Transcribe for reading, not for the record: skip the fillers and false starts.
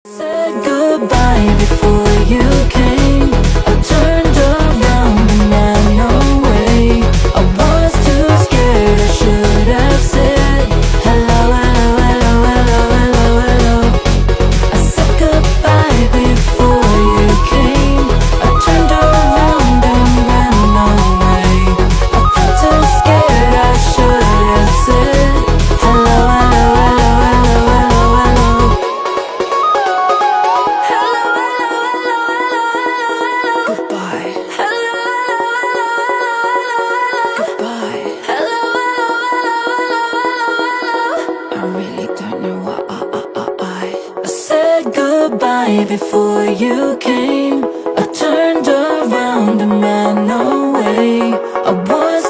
Said goodbye before you came. I turned around and ran away. I was too scared, I should have said hello, hello, hello, hello, hello, hello. I said goodbye before you came. I turned around and ran away. I was too scared, I should have said hello, hello, hello, hello, hello, hello. Goodbye. Goodbye. I really don't know why I said goodbye before you came. I turned around and ran away. I was